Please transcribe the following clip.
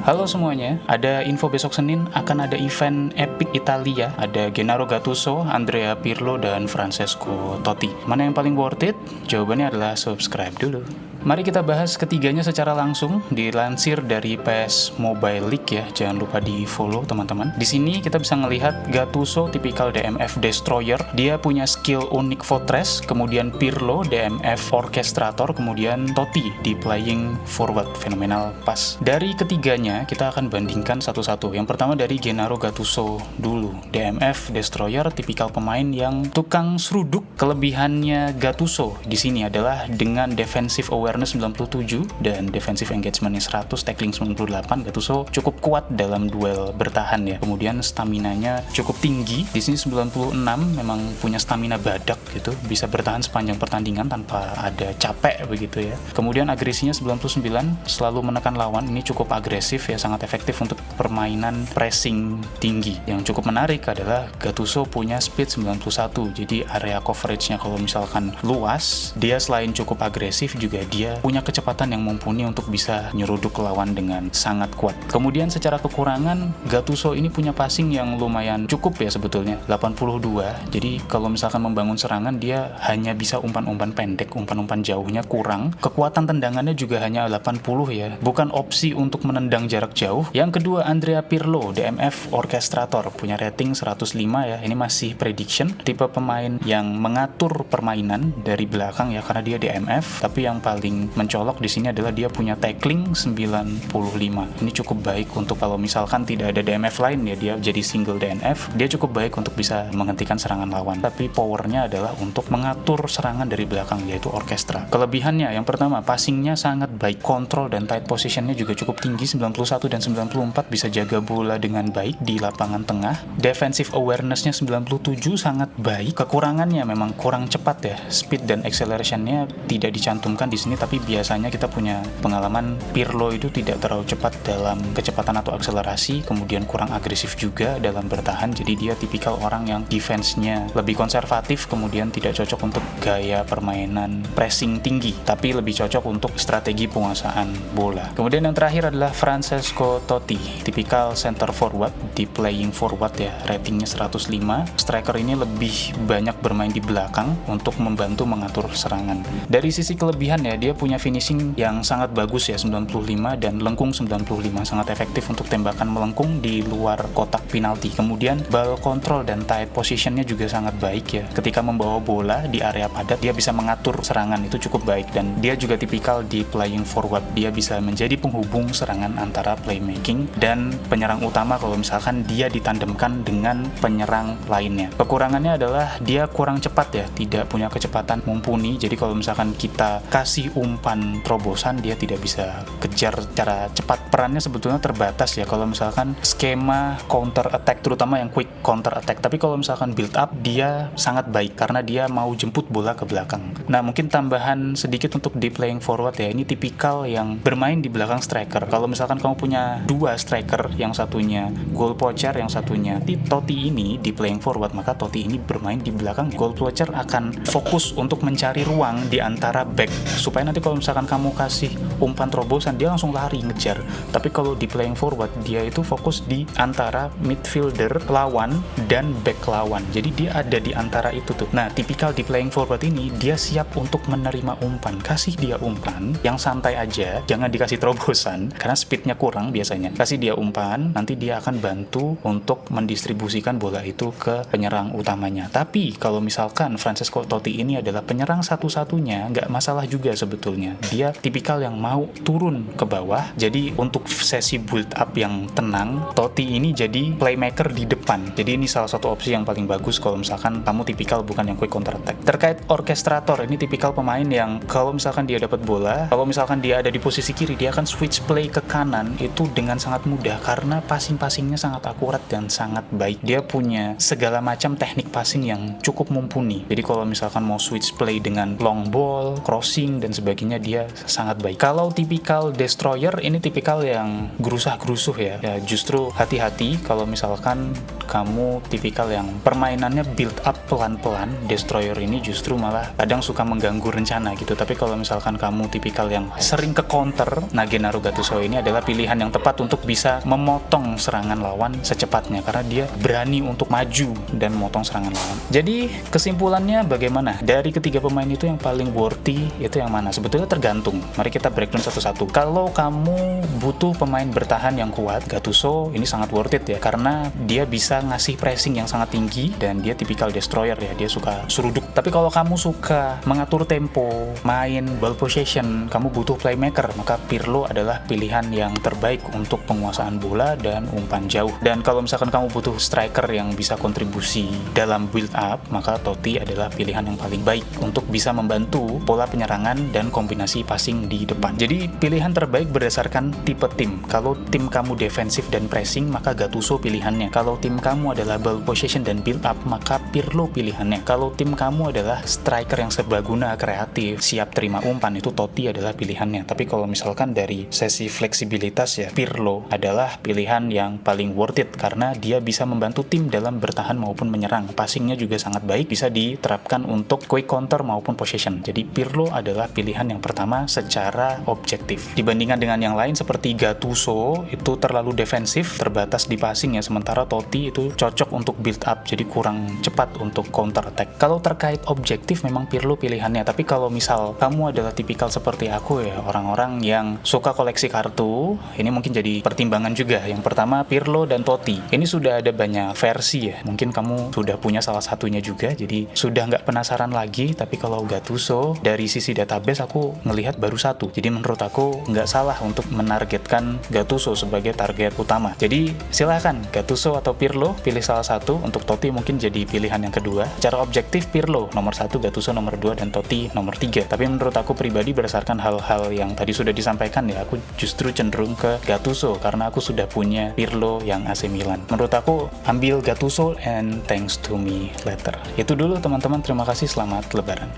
Halo semuanya, ada info besok Senin akan ada event Epic Italia. Ada Gennaro Gattuso, Andrea Pirlo, dan Francesco Totti. Mana yang paling worth it? Jawabannya adalah subscribe dulu. Mari kita bahas ketiganya secara langsung, dilansir dari PS Mobile League ya. Jangan lupa di follow teman-teman. Di sini kita bisa ngelihat Gattuso tipikal DMF Destroyer. Dia punya skill unik Fortress, kemudian Pirlo DMF Orchestrator, kemudian Totti di Playing Forward, fenomenal pas. Dari ketiganya kita akan bandingkan satu-satu. Yang pertama dari Gennaro Gattuso dulu. DMF Destroyer tipikal pemain yang tukang seruduk. Kelebihannya Gattuso di sini adalah dengan defensive awareness 97 dan defensive engagement 100, tackling 98. Gattuso cukup kuat dalam duel bertahan ya. Kemudian staminanya cukup tinggi. Di sini 96, memang punya stamina badak gitu, bisa bertahan sepanjang pertandingan tanpa ada capek begitu ya. Kemudian agresinya 99, selalu menekan lawan. Ini cukup agresif ya, sangat efektif untuk permainan pressing tinggi. Yang cukup menarik adalah Gattuso punya speed 91. Jadi area coveragenya kalau misalkan luas, dia selain cukup agresif juga dia punya kecepatan yang mumpuni untuk bisa nyeruduk lawan dengan sangat kuat. Kemudian secara kekurangan, Gattuso ini punya passing yang lumayan cukup ya sebetulnya, 82. Jadi kalau misalkan membangun serangan, dia hanya bisa umpan-umpan pendek, umpan-umpan jauhnya kurang. Kekuatan tendangannya juga hanya 80 ya, bukan opsi untuk menendang jarak jauh. Yang kedua, Andrea Pirlo, DMF Orchestrator, punya rating 105 ya. Ini masih prediction, tipe pemain yang mengatur permainan dari belakang ya, karena dia DMF. Tapi yang paling mencolok di sini adalah dia punya tackling 95. Ini cukup baik untuk kalau misalkan tidak ada DMF lain ya, dia jadi single DNF. Dia cukup baik untuk bisa menghentikan serangan lawan. Tapi powernya adalah untuk mengatur serangan dari belakang, yaitu orkestra. Kelebihannya yang pertama, passingnya sangat baik, kontrol dan tight positionnya juga cukup tinggi, 91 dan 94, bisa jaga bola dengan baik di lapangan tengah. Defensive awarenessnya 97, sangat baik. Kekurangannya memang kurang cepat ya, speed dan accelerationnya tidak dicantumkan di sini, tapi biasanya kita punya pengalaman Pirlo itu tidak terlalu cepat dalam kecepatan atau akselerasi, kemudian kurang agresif juga dalam bertahan. Jadi dia tipikal orang yang defense-nya lebih konservatif, kemudian tidak cocok untuk gaya permainan pressing tinggi, tapi lebih cocok untuk strategi penguasaan bola. Kemudian yang terakhir adalah Francesco Totti, tipikal center forward di Playing Forward ya, ratingnya 105. Striker ini lebih banyak bermain di belakang untuk membantu mengatur serangan. Dari sisi kelebihan ya, dia punya finishing yang sangat bagus ya, 95, dan lengkung 95, sangat efektif untuk tembakan melengkung di luar kotak penalti. Kemudian ball control dan tight positionnya juga sangat baik ya. Ketika membawa bola di area padat, dia bisa mengatur serangan, itu cukup baik. Dan dia juga tipikal di Playing Forward, dia bisa menjadi penghubung serangan antara playmaking dan penyerang utama kalau misalkan dia ditandemkan dengan penyerang lainnya. Kekurangannya adalah dia kurang cepat ya, tidak punya kecepatan mumpuni. Jadi kalau misalkan kita kasih umpan terobosan, dia tidak bisa kejar secara cepat. Perannya sebetulnya terbatas ya kalau misalkan skema counter attack, terutama yang quick counter attack. Tapi kalau misalkan build up, dia sangat baik karena dia mau jemput bola ke belakang. Nah, mungkin tambahan sedikit untuk di Playing Forward ya, ini tipikal yang bermain di belakang striker. Kalau misalkan kamu punya dua striker, yang satunya goal poacher, yang satunya Totti ini di Playing Forward, maka Totti ini bermain di belakang. Goal poacher akan fokus untuk mencari ruang di antara back, supaya nanti kalau misalkan kamu kasih umpan terobosan, dia langsung lari ngejar. Tapi kalau di Playing Forward, dia itu fokus di antara midfielder lawan dan back lawan. Jadi dia ada di antara itu tuh. Nah, tipikal di Playing Forward ini, dia siap untuk menerima umpan. Kasih dia umpan yang santai aja, jangan dikasih terobosan karena speednya kurang biasanya. Kasih dia umpan, nanti dia akan bantu untuk mendistribusikan bola itu ke penyerang utamanya. Tapi kalau misalkan Francesco Totti ini adalah penyerang satu-satunya, nggak masalah juga sebetulnya. Dia tipikal yang mau turun ke bawah. Jadi untuk sesi build up yang tenang, Totti ini jadi playmaker di depan. Jadi ini salah satu opsi yang paling bagus kalau misalkan kamu tipikal bukan yang quick counter attack. Terkait orkestrator, ini tipikal pemain yang kalau misalkan dia dapat bola, kalau misalkan dia ada di posisi kiri, dia akan switch play ke kanan itu dengan sangat mudah karena passing-passingnya sangat akurat dan sangat baik. Dia punya segala macam teknik passing yang cukup mumpuni. Jadi kalau misalkan mau switch play dengan long ball, crossing dan sebagainya, sebagainya dia sangat baik. Kalau tipikal destroyer, ini tipikal yang gerusah-gerusuh ya. Ya justru hati-hati kalau misalkan kamu tipikal yang permainannya build up pelan-pelan, destroyer ini justru malah kadang suka mengganggu rencana gitu. Tapi kalau misalkan kamu tipikal yang sering ke counter, nah Genaro Gattuso ini adalah pilihan yang tepat untuk bisa memotong serangan lawan secepatnya, karena dia berani untuk maju dan memotong serangan lawan. Jadi kesimpulannya bagaimana? Dari ketiga pemain itu yang paling worthy itu yang mana? Sebetulnya tergantung. Mari kita breakdown satu-satu. Kalau kamu butuh pemain bertahan yang kuat, Gattuso ini sangat worth it ya, karena dia bisa ngasih pressing yang sangat tinggi dan dia tipikal destroyer ya, dia suka seruduk. Tapi kalau kamu suka mengatur tempo, main ball possession, kamu butuh playmaker, maka Pirlo adalah pilihan yang terbaik untuk penguasaan bola dan umpan jauh. Dan kalau misalkan kamu butuh striker yang bisa kontribusi dalam build up, maka Totti adalah pilihan yang paling baik untuk bisa membantu pola penyerangan dan kombinasi passing di depan. Jadi pilihan terbaik berdasarkan tipe tim. Kalau tim kamu defensif dan pressing, maka Gattuso pilihannya. Kalau tim kamu adalah ball possession dan build up, maka Pirlo pilihannya. Kalau tim kamu adalah striker yang serbaguna, kreatif, siap terima umpan, itu Totti adalah pilihannya. Tapi kalau misalkan dari sesi fleksibilitas ya, Pirlo adalah pilihan yang paling worth it karena dia bisa membantu tim dalam bertahan maupun menyerang. Passingnya juga sangat baik, bisa diterapkan untuk quick counter maupun possession. Jadi Pirlo adalah pilihan yang pertama secara objektif. Dibandingkan dengan yang lain seperti Gattuso, itu terlalu defensif, terbatas di passing ya, sementara Totti itu cocok untuk build up, jadi kurang cepat untuk counter attack. Kalau terkait objektif memang Pirlo pilihannya, tapi kalau misal kamu adalah tipikal seperti aku ya, orang-orang yang suka koleksi kartu, ini mungkin jadi pertimbangan juga. Yang pertama Pirlo dan Totti, ini sudah ada banyak versi ya, mungkin kamu sudah punya salah satunya juga, jadi sudah nggak penasaran lagi. Tapi kalau Gattuso, dari sisi database aku ngelihat baru satu, jadi menurut aku nggak salah untuk menargetkan Gattuso sebagai target utama. Jadi silahkan Gattuso atau Pirlo, pilih salah satu. Untuk Totti mungkin jadi pilihan yang kedua. Cara objektif Pirlo nomor 1, Gattuso nomor 2, dan Totti nomor 3. Tapi menurut aku pribadi berdasarkan hal-hal yang tadi sudah disampaikan ya, aku justru cenderung ke Gattuso karena aku sudah punya Pirlo yang AC Milan. Menurut aku ambil Gattuso and thanks to me later. Itu dulu teman-teman, terima kasih, selamat lebaran.